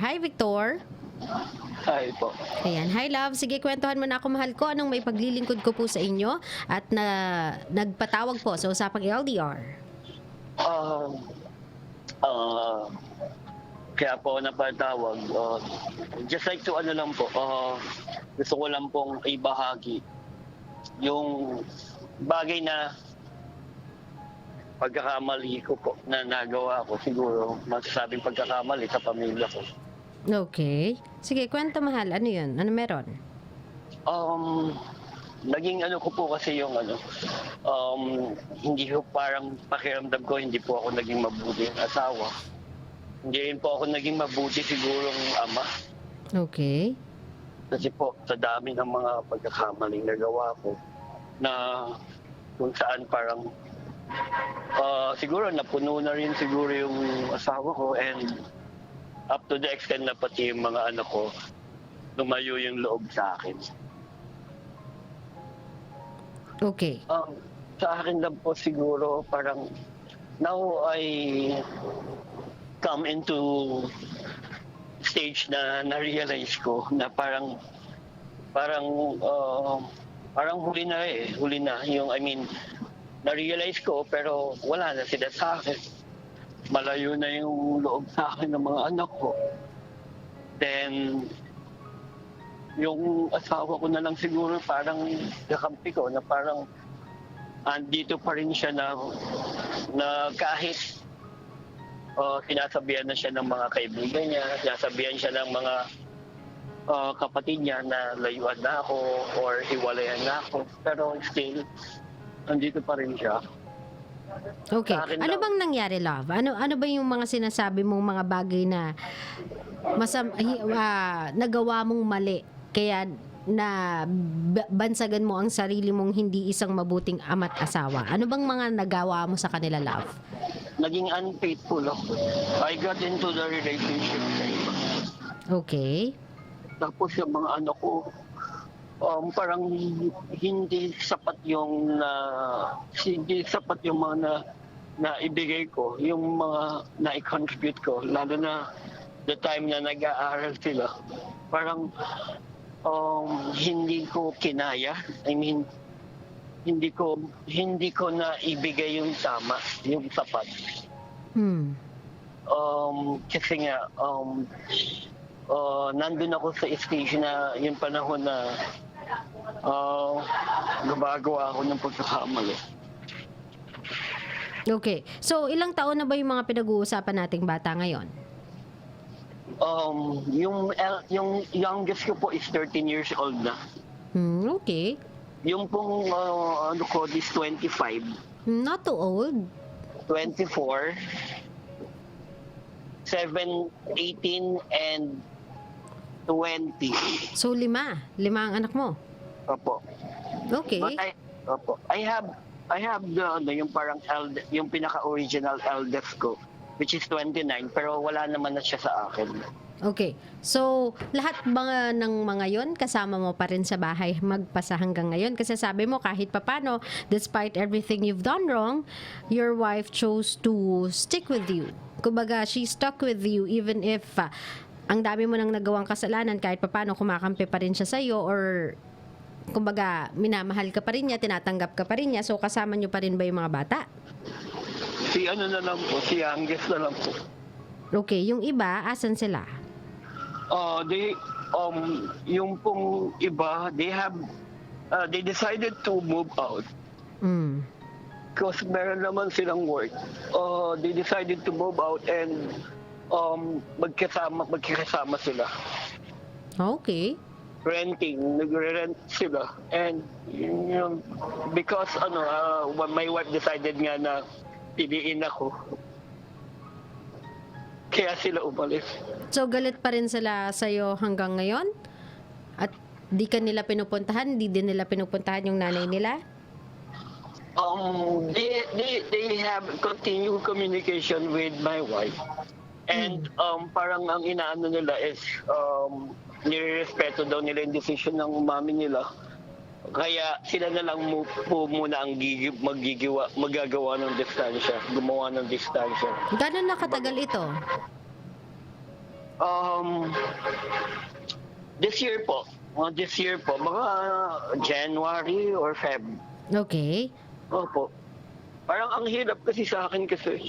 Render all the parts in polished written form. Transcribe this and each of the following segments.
Hi, Victor. Hi po. Ayan. Hi, love. Sige, kwentuhan mo na ako, mahal ko. Anong may paglilingkod ko po sa inyo? At nagpatawag po sa Usapang LDR. Kaya po napatawag. Just like to ano lang po, gusto ko lang pong ibahagi yung bagay na pagkakamali ko po na nagawa ko. Siguro masasabing pagkakamali sa pamilya ko. Okay. Sige, kwento, mahal. Ano yun? Ano meron? Naging ano ko po kasi yung hindi ko parang pakiramdam ko, hindi po ako naging mabuting asawa. Hindi rin po ako naging mabuti sigurong ama. Okay. Kasi po, sa dami ng mga pagkakamaling nagawa ko na kung saan parang siguro napuno na rin siguro yung asawa ko, and up to the extent na pati yung mga anak ko lumayo yung loob sa akin. Okay. Sa akin lang po siguro parang now I come into stage na na-realize ko na parang huli na yung, I mean, na-realize ko pero wala na sila sa akin. Malayo na yung loob sa akin ng mga anak ko. Then yung asawa ko na lang siguro parang kakampi ko na parang andito pa rin siya na kahit sinasabihan na siya ng mga kaibigan niya, sinasabihan siya ng mga kapatid niya na layuan na ako or hiwalayan na ako. Pero still, andito pa rin siya. Okay. Ano bang nangyari, love? Ano ba yung mga sinasabi mong mga bagay na nagawa mong mali kaya na bansagan mo ang sarili mong hindi isang mabuting ama't asawa? Ano bang mga nagawa mo sa kanila, love? Naging unfaithful ako. I got into the relationship na iba. Okay. Tapos yung mga anak ko, parang hindi sapat yung mga na ibigay ko, yung mga na i-contribute ko, lalo na the time na nag-aaral sila. Parang hindi ko kinaya. I mean, hindi ko na ibigay yung tama, yung sapat. Kasi nga nandun ako sa stage na yung panahon na gumagawa ako ng pagkakamali. Okay. So, ilang taon na ba yung mga pinag-uusapan nating bata ngayon? Yung youngest ko po is 13 years old na. Okay. Yung pong is 25. Not too old. 24, 7, 18, and 20. So, lima ang anak mo? Opo. Okay. But I have yung parang yung pinaka-original eldest ko, which is 29, pero wala naman na siya sa akin. Okay. So, lahat ba ng mga yon kasama mo pa rin sa bahay magpasa hanggang ngayon? Kasi sabi mo kahit papano, despite everything you've done wrong, your wife chose to stick with you. Kumbaga, she stuck with you even if ang dami mo nang nagawang kasalanan, kahit papano kumakampi pa rin siya sa'yo, or kumbaga, minamahal ka pa rin niya, tinatanggap ka pa rin niya, so kasama niyo pa rin ba yung mga bata? Si youngest na lang po. Okay, yung iba, asan sila? Yung pong iba, they decided to move out. Because meron naman silang work. They decided to move out and magkakasama sila. Okay. Nagre-rent sila. And because my wife decided nga na piliin ako, kaya sila umalis. So, galit pa rin sila sa'yo hanggang ngayon? At di ka nila pinupuntahan? Di din nila pinupuntahan yung nanay nila? They have continued communication with my wife. And parang ang inaano nila is nirerespeto daw nila yung decision ng mami nila. Kaya sila na lang muna ang magagawa ng distansya, gumawa ng distansya. Gano'n na katagal ito? Um, this year po. Mga January or Feb. Okay. Opo. Parang ang hirap kasi sa akin kasi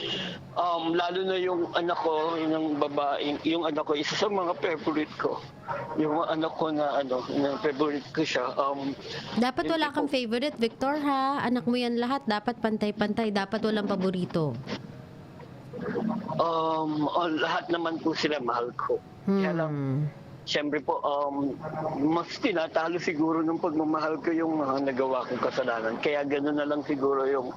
lalo na yung anak ko, yung babae, yung anak ko, isa sa mga favorite ko. Yung anak ko na na favorite ko siya. Dapat Hindi wala kang po. favorite, Victor, ha? Anak mo yan lahat. Dapat pantay-pantay. Dapat walang paborito. Lahat naman po sila mahal ko. Kaya lang, siyempre po, mas tinatalo siguro ng pagmamahal ko yung mga nagawa kong kasalanan. Kaya gano'n na lang siguro yung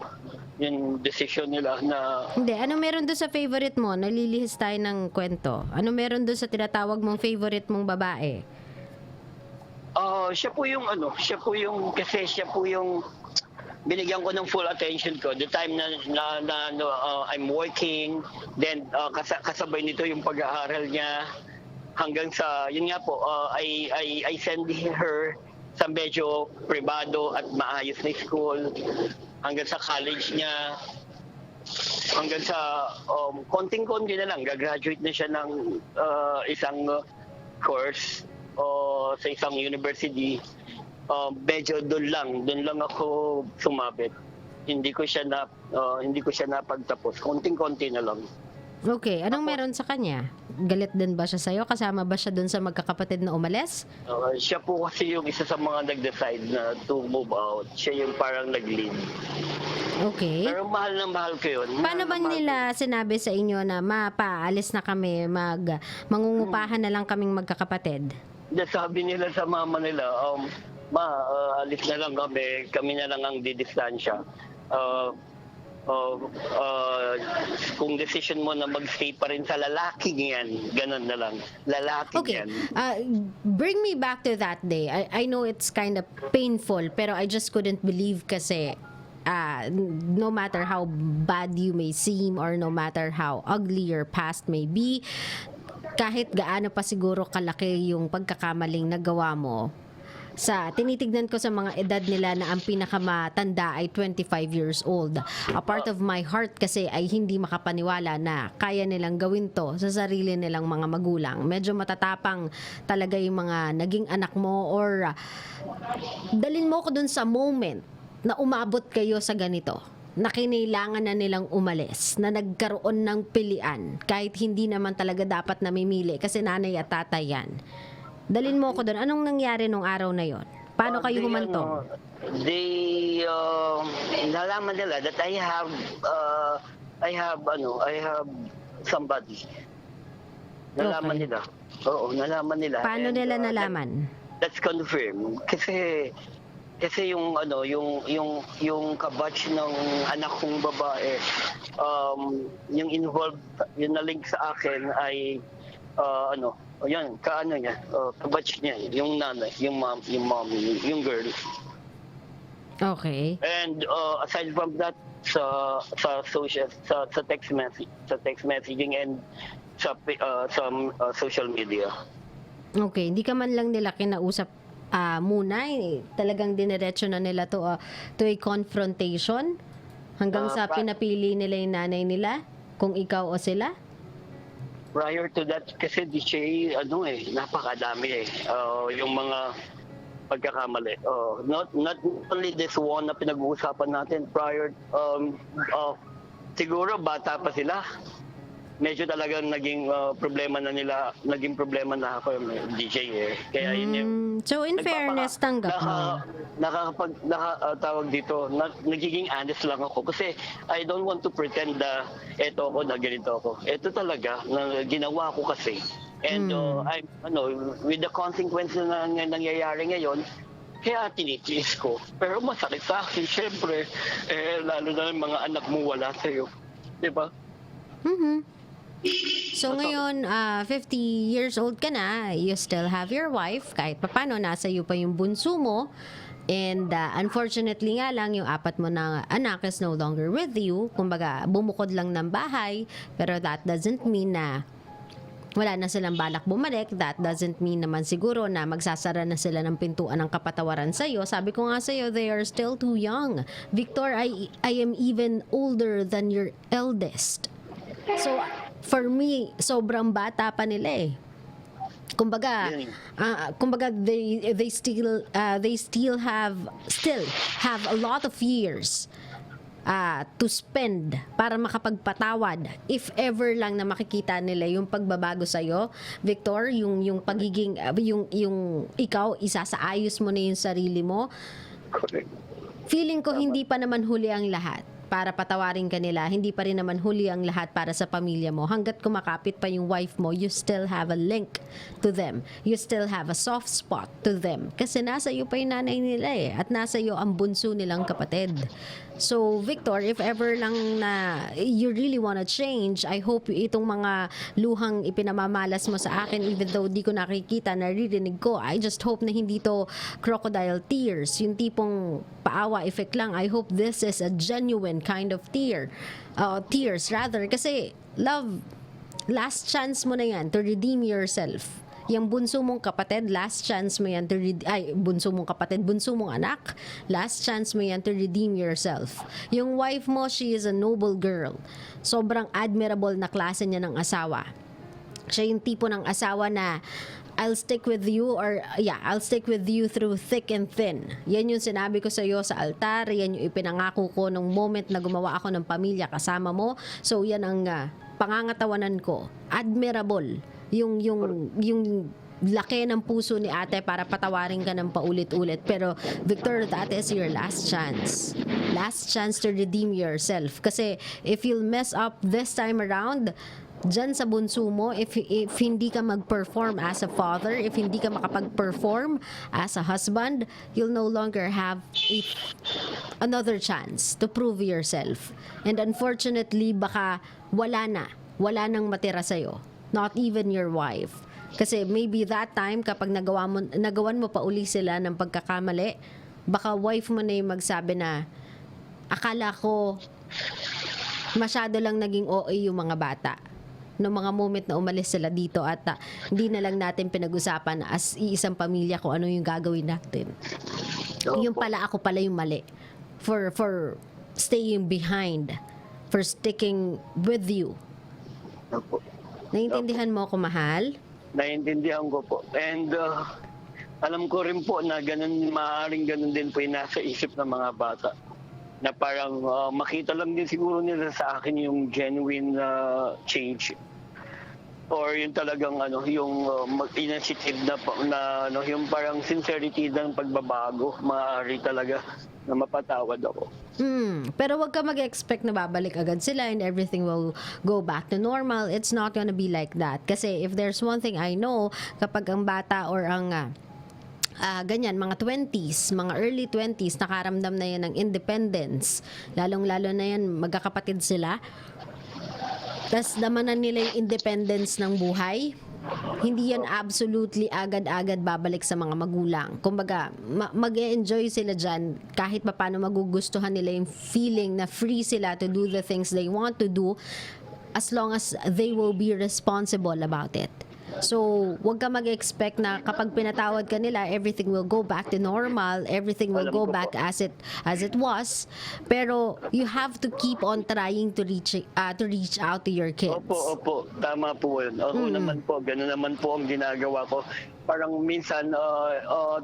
decision nila na Hindi, ano meron doon sa favorite mo? Nalilihis tayo ng kwento. Ano meron doon sa tinatawag mong favorite mong babae? siya po yung kasi siya po yung binigyan ko ng full attention ko the time I'm working, then kasabay nito yung pag-aaral niya hanggang sa yun nga po, I send her sa medyo privado at maayos na school hanggang sa college niya, hanggang sa konting-konti na lang gagraduate na siya ng isang course sa isang university. Medyo doon lang ako sumabit. Hindi ko siya napagtapos. Konting-konti na lang. Okay, anong meron sa kanya? Galit din ba siya sa'yo? Kasama ba siya dun sa magkakapatid na umalis? Siya po kasi yung isa sa mga nag-decide na to move out. Siya yung parang nag-lead. Okay. Pero mahal na mahal ko yun. Paano ba nila sinabi sa inyo na mapaalis na kami, mangungupahan na lang kaming magkakapatid? Sabi nila sa mama nila, alis na lang kami na lang ang didistansya. Kung decision mo na magstay pa rin sa lalaking yan, ganun na lang. Lalaking Okay. yan. Bring me back to that day. I know it's kind of painful, pero I just couldn't believe kasi no matter how bad you may seem or no matter how ugly your past may be, kahit gaano pa siguro kalaki yung pagkakamaling nagawa mo, tinitignan ko sa mga edad nila na ang pinakamatanda ay 25 years old. A part of my heart kasi ay hindi makapaniwala na kaya nilang gawin to sa sarili nilang mga magulang. Medyo matatapang talaga yung mga naging anak mo or dalin mo ko dun sa moment na umabot kayo sa ganito, na kinailangan na nilang umalis, na nagkaroon ng pilian kahit hindi naman talaga dapat namimili kasi nanay at tatay yan. Dalin mo ko doon. Anong nangyari nung araw na yon? Paano kayo humantong? Nalaman nila that I have somebody. Nalaman Okay. nila. Oo, nalaman nila. Paano And, nila nalaman? That's confirmed. Kasi yung kabatch ng anak kong babae, yung involved, yung na-link sa akin ay niya, kabatch niya, yung nanay, yung mommy, yung girl. Okay. And aside from that, sa social, sa text messaging and sa social media. Okay, hindi ka man lang nila kinausap muna, talagang diniretso na nila to a confrontation hanggang sa pinapili nila yung nanay nila kung ikaw o sila? Prior to that, kasi DJ, napakadami yung mga pagkakamali. Not only this one na pinag-uusapan natin prior, siguro bata pa sila. Medyo talagang naging problema na ako yung DJ Kaya yun yung So in fairness, tanggap mo. tawag dito, nagiging honest lang ako kasi I don't want to pretend na eto ako, na ganito ako. Ito talaga na ginawa ko kasi. And with the consequences na nangyayari ngayon, kaya tinitiis ko. Pero masakit sa akin, syempre, lalo na yung mga anak mo wala sa'yo. Diba? So ngayon, 50 years old ka na, you still have your wife, kahit papano, nasa iyo pa yung bunso mo. And unfortunately nga lang, yung 4 mo na anak is no longer with you. Kumbaga, bumukod lang ng bahay. Pero that doesn't mean na wala na silang balak bumalik. That doesn't mean naman siguro na magsasara na sila ng pintuan ng kapatawaran sa'yo. Sabi ko nga sa'yo, they are still too young. Victor, I am even older than your eldest. So, for me, sobrang bata pa nila eh. Kumbaga, they still have a lot of years to spend para makapagpatawad if ever lang na makikita nila yung pagbabago sa iyo, Victor, yung pagiging yung ikaw isasaayos mo na yung sarili mo. Correct. Feeling ko hindi pa naman huli ang lahat para patawarin ka nila. Hindi pa rin naman huli ang lahat para sa pamilya mo. Hanggat kumakapit pa yung wife mo, you still have a link to them. You still have a soft spot to them. Kasi nasa iyo pa yung nanay nila eh. At nasa iyo ang bunso nilang kapatid. So, Victor, if ever lang na you really wanna change, I hope itong mga luhang ipinamamalas mo sa akin, even though di ko nakikita, naririnig ko, I just hope na hindi to crocodile tears. Yung tipong paawa effect lang. I hope this is a genuine kind of tears rather. Kasi, love, last chance mo na yan to redeem yourself. Yung bunso mong kapatid, last chance mo yan to bunso mong anak, last chance mo yan to redeem yourself. Yung wife mo, she is a noble girl. Sobrang admirable na klase niya ng asawa. Siya yung tipo ng asawa na I'll stick with you through thick and thin. Yan yung sinabi ko sa iyo sa altar, yan yung ipinangako ko nung moment na gumawa ako ng pamilya kasama mo. So yan ang pangangatawanan ko. Admirable. Yung laki ng puso ni ate para patawarin ka ng paulit-ulit. Pero Victor, that is your last chance. Last chance to redeem yourself. Kasi if you'll mess up this time around, dyan sa bunso mo, if hindi ka mag-perform as a father, if hindi ka makapag-perform as a husband, you'll no longer have another chance to prove yourself. And unfortunately, baka wala nang matira sa'yo. Not even your wife. Kasi maybe that time kapag nagawan mo pa uli sila ng pagkakamali, baka wife mo na yung magsabi na akala ko masyado lang naging OA yung mga bata noong mga moment na umalis sila dito at hindi na lang natin pinag-usapan as iisang pamilya kung ano yung gagawin natin. Yung pala ako pala yung mali for staying behind, for sticking with you. Opo. Naiintindihan mo ako, mahal? Naiintindihan ko po. And alam ko rin po na maaaring ganun din po yung nasa isip ng mga bata. Na parang makita lang din siguro nila sa akin yung genuine change. Or yung talagang yung initiative na yung parang sincerity ng pagbabago. Maaari talaga na mapatawad ako. Pero wag ka mag-expect na babalik agad sila and everything will go back to normal. It's not gonna be like that. Kasi if there's one thing I know, kapag ang bata or ang ganyan, mga 20s, mga early 20s, nakaramdam na yan ng independence. Lalong-lalo na yan, magkakapatid sila. Tas damanan nila yung independence ng buhay. Hindi yan absolutely agad-agad babalik sa mga magulang. Kumbaga, mag-enjoy sila dyan kahit pa paano magugustuhan nila yung feeling na free sila to do the things they want to do as long as they will be responsible about it. So, wag ka mag-expect na kapag pinatawad ka nila, everything will go back to normal, everything will go back as it was. Pero you have to keep on trying to reach out to your kids. Opo, tama po yun. Ako naman po, gano'n naman po ang ginagawa ko. Parang minsan,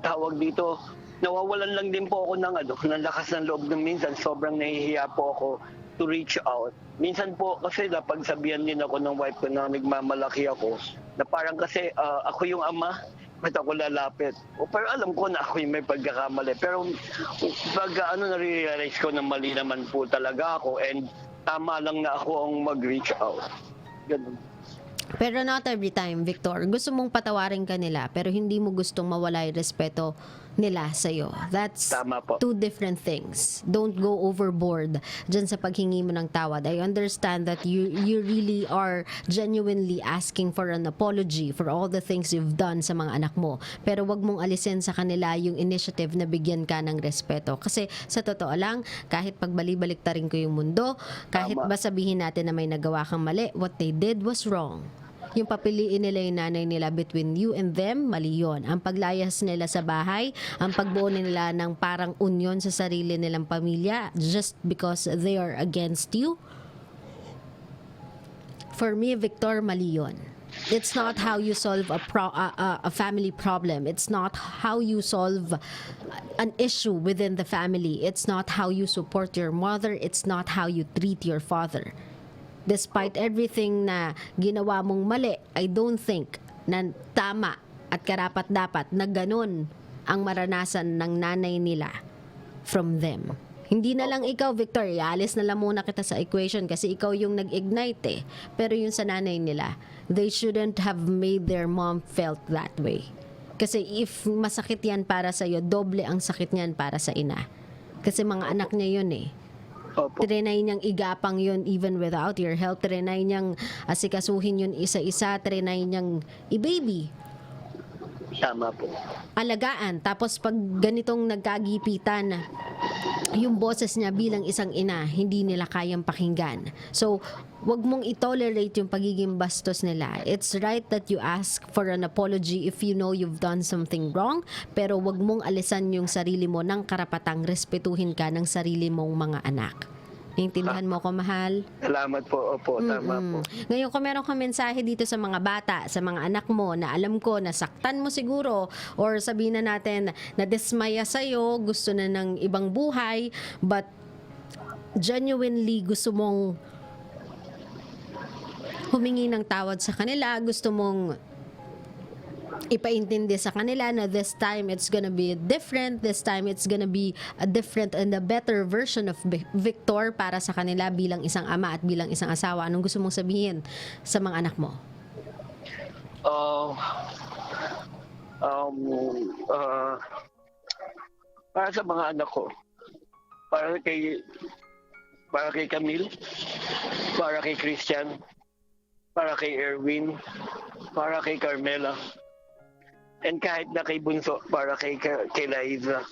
tawag dito, nawawalan lang din po ako ng lakas ng loob ng minsan. Sobrang nahihiya po ako to reach out. Minsan po kasi napagsabihan din ako ng wife ko na nagmamalaki ako na parang kasi ako yung ama, ba't ako lalapit? Pero alam ko na ako yung may pagkakamali. Pero pag nare-realize ko na mali naman po talaga ako and tama lang na ako ang mag-reach out. Ganun. Pero not every time, Victor. Gusto mong patawarin ka nila pero hindi mo gustong mawala yung respeto nila sa'yo. That's two different things. Don't go overboard dyan sa paghingi mo ng tawad. I understand that you really are genuinely asking for an apology for all the things you've done sa mga anak mo. Pero wag mong alisin sa kanila yung initiative na bigyan ka ng respeto. Kasi sa totoo lang, kahit pagbalik-balik ta rin ko yung mundo, kahit ba sabihin natin na may nagawa kang mali, what they did was wrong. Yung papiliin nila yung nanay nila between you and them, mali yun. Ang paglayas nila sa bahay, ang pagbuo nila ng parang union sa sarili nilang pamilya just because they are against you, For me, Victor, mali yun. It's not how you solve a family problem. It's not how you solve an issue within the family. It's not how you support your mother. It's not how you treat your father. Despite everything na ginawa mong mali, I don't think na tama at karapat-dapat na ganun ang maranasan ng nanay nila from them. Hindi na lang ikaw, Victor, ialis na lang muna kita sa equation kasi ikaw yung nag-ignite eh. Pero yung sa nanay nila, they shouldn't have made their mom felt that way. Kasi if masakit yan para sa'yo, doble ang sakit niyan para sa ina. Kasi mga anak niya yun eh. Opo. Trinay niyang igapang yun even without your help. Trinay niyang asikasuhin yun isa-isa. Trinay niyang i-baby. Tama po. Alagaan. Tapos pag ganitong nagkagipitan, yung boses niya bilang isang ina, hindi nila kayang pakinggan. So, wag mong i-tolerate yung pagiging bastos nila. It's right that you ask for an apology if you know you've done something wrong, pero wag mong alisan yung sarili mo ng karapatang respetuhin ka ng sarili mong mga anak. Naintindihan mo ko, mahal? Salamat po. Opo, tama po. Ngayon, kung meron kang mensahe dito sa mga bata, sa mga anak mo, na alam ko, nasaktan mo siguro, or sabihin na natin, na dismaya sa'yo, gusto na ng ibang buhay, but genuinely gusto mong humingi ng tawad sa kanila, gusto mong ipaintindi sa kanila na this time it's gonna be different, this time it's gonna be a different and a better version of Victor para sa kanila bilang isang ama at bilang isang asawa. Anong gusto mong sabihin sa mga anak mo? Para sa mga anak ko, para kay Camille, para kay Christian, para kay Erwin, para kay Carmela, and kahit na kay Bunso, para kay Liza.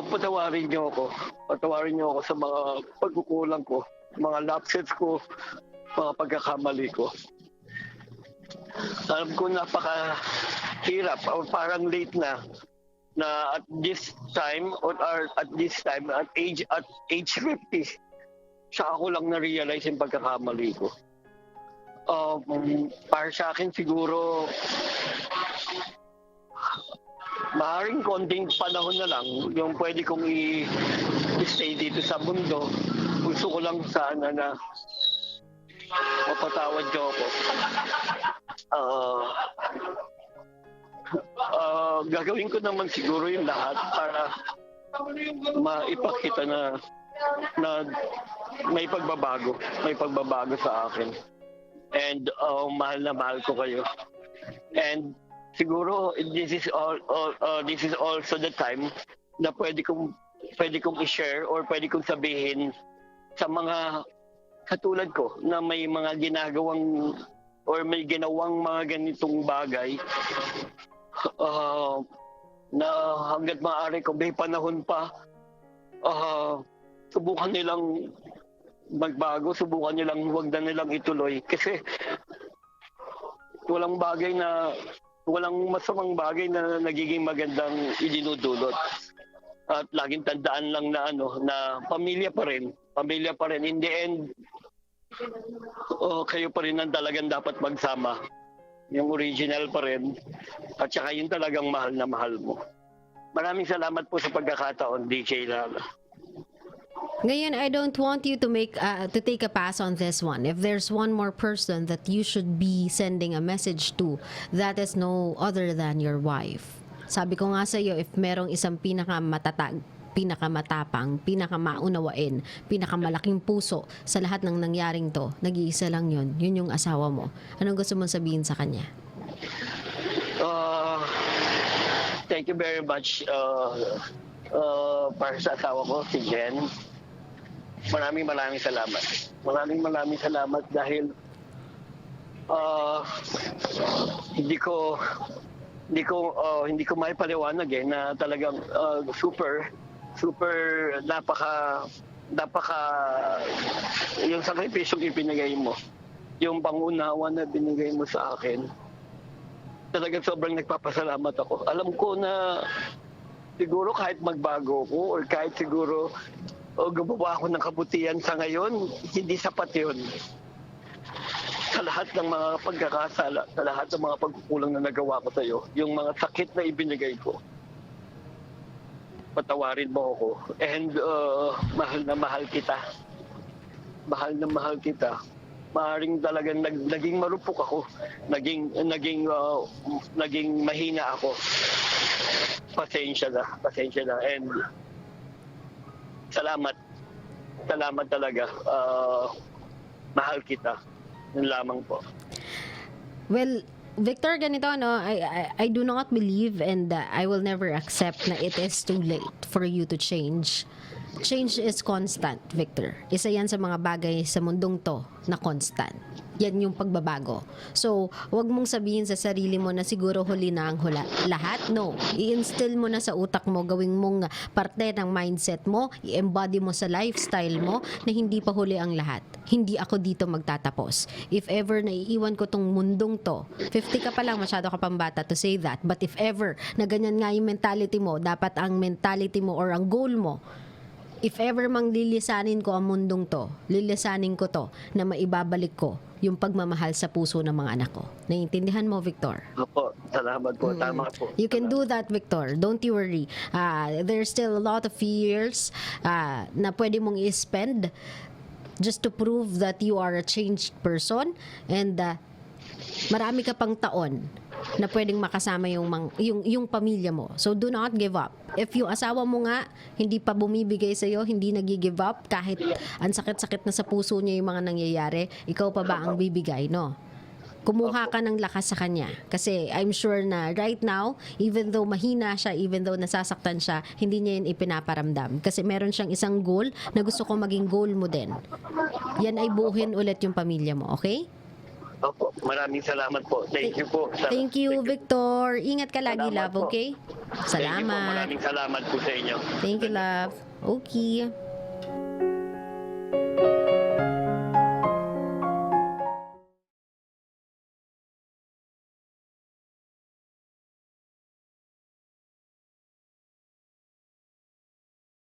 Patawarin niyo ako. Patawarin niyo ako sa mga pagkukulang ko, mga lapses ko, mga pagkakamali ko. Alam ko napakahirap o parang late na at this time at age 50 saka ko lang na-realize yung pagkakamali ko. Para sa akin siguro maaaring konting panahon na lang yung pwede kong i-stay dito sa mundo. Gusto ko lang sana na mapatawad niyo ako. Gagawin ko naman siguro yung lahat para maipakita na may pagbabago sa akin. And mahal na mahal ko kayo. And siguro this is also the time na pwede kong i-share or pwede kong sabihin sa mga katulad ko na may mga ginagawang or may ginawang mga ganitong bagay na hanggat maaari kung may panahon pa, subukan nilang magbago, subukan nilang huwag na nilang ituloy kasi walang masamang bagay na nagiging magandang idinudulot. At laging tandaan lang na pamilya pa rin in the end. Kayo pa rin ang talagang dapat magsama, yung original pa rin, at saka yung talagang mahal na mahal mo. Maraming salamat po sa pagkakataon, DJ Lala. Ngayon, I don't want you to take a pass on this one. If there's one more person that you should be sending a message to, that is no other than your wife. Sabi ko nga sa iyo, if merong isang pinakamatatag, pinakamatapang, pinakamaunawain, pinakamalaking puso sa lahat ng nangyaring to, nag-iisa lang yun yung asawa mo. Anong gusto mong sabihin sa kanya? Thank you very much para sa asawa ko, si Jen. Maraming salamat. Maraming salamat dahil hindi ko maipaliwanag na talagang super napaka yung sakripisyong ibinigay mo, yung pangunawa na binigay mo sa akin. Talagang sobrang nagpapasalamat ako. Alam ko na siguro kahit magbago ko or kahit siguro gumawa ako ng kabutihan sa ngayon, hindi sapat yun. sa lahat ng mga pagkakasala, sa lahat ng mga pagkukulang na nagawa ko sa'yo, yung mga sakit na ibinigay ko, patawarin mo ako. And mahal na mahal kita. Mahal na mahal kita. Maaring talagang naging marupok ako. Naging mahina ako. Pasensya na. And salamat. Salamat talaga. Mahal kita. Yun lamang po. Well, Victor, ganito, no? I do not believe and I will never accept na it is too late for you to change. Change is constant, Victor. Isa yan sa mga bagay sa mundong to na constant. Yan yung pagbabago. So, wag mong sabihin sa sarili mo na siguro huli na ang lahat. No. I-instill mo na sa utak mo, gawing mong parte ng mindset mo, i-embody mo sa lifestyle mo na hindi pa huli ang lahat. Hindi ako dito magtatapos. If ever naiiwan ko tong mundong to, 50 ka pa lang, masyado ka pang bata to say that. But if ever na ganyan nga yung mentality mo, dapat ang mentality mo or ang goal mo, if ever mang lilisanin ko ang mundong to, lilisanin ko to na maibabalik ko yung pagmamahal sa puso ng mga anak ko. Naiintindihan mo, Victor? Opo, salamat po. Tama po. You can do that, Victor. Don't you worry. There's still a lot of years na pwede mong i-spend just to prove that you are a changed person and marami ka pang taon na pwedeng makasama yung pamilya mo. So do not give up. If yung asawa mo nga hindi pa bumibigay sa iyo, hindi nagi-give up kahit ang sakit-sakit na sa puso niya yung mga nangyayari, ikaw pa ba ang bibigay, no? Kumuha ka ng lakas sa kanya. Kasi I'm sure na right now, even though mahina siya, even though nasasaktan siya, hindi niya yun ipinaparamdam. Kasi meron siyang isang goal na gusto ko maging goal mo din. Yan ay buuhin ulit yung pamilya mo, okay? Opo, maraming salamat po. Thank you po. Thank you, Victor. Ingat ka lagi, Salamat love, po. okay? Thank you po. Salamat. Maraming salamat po sa inyo. Thank you, love. Okay.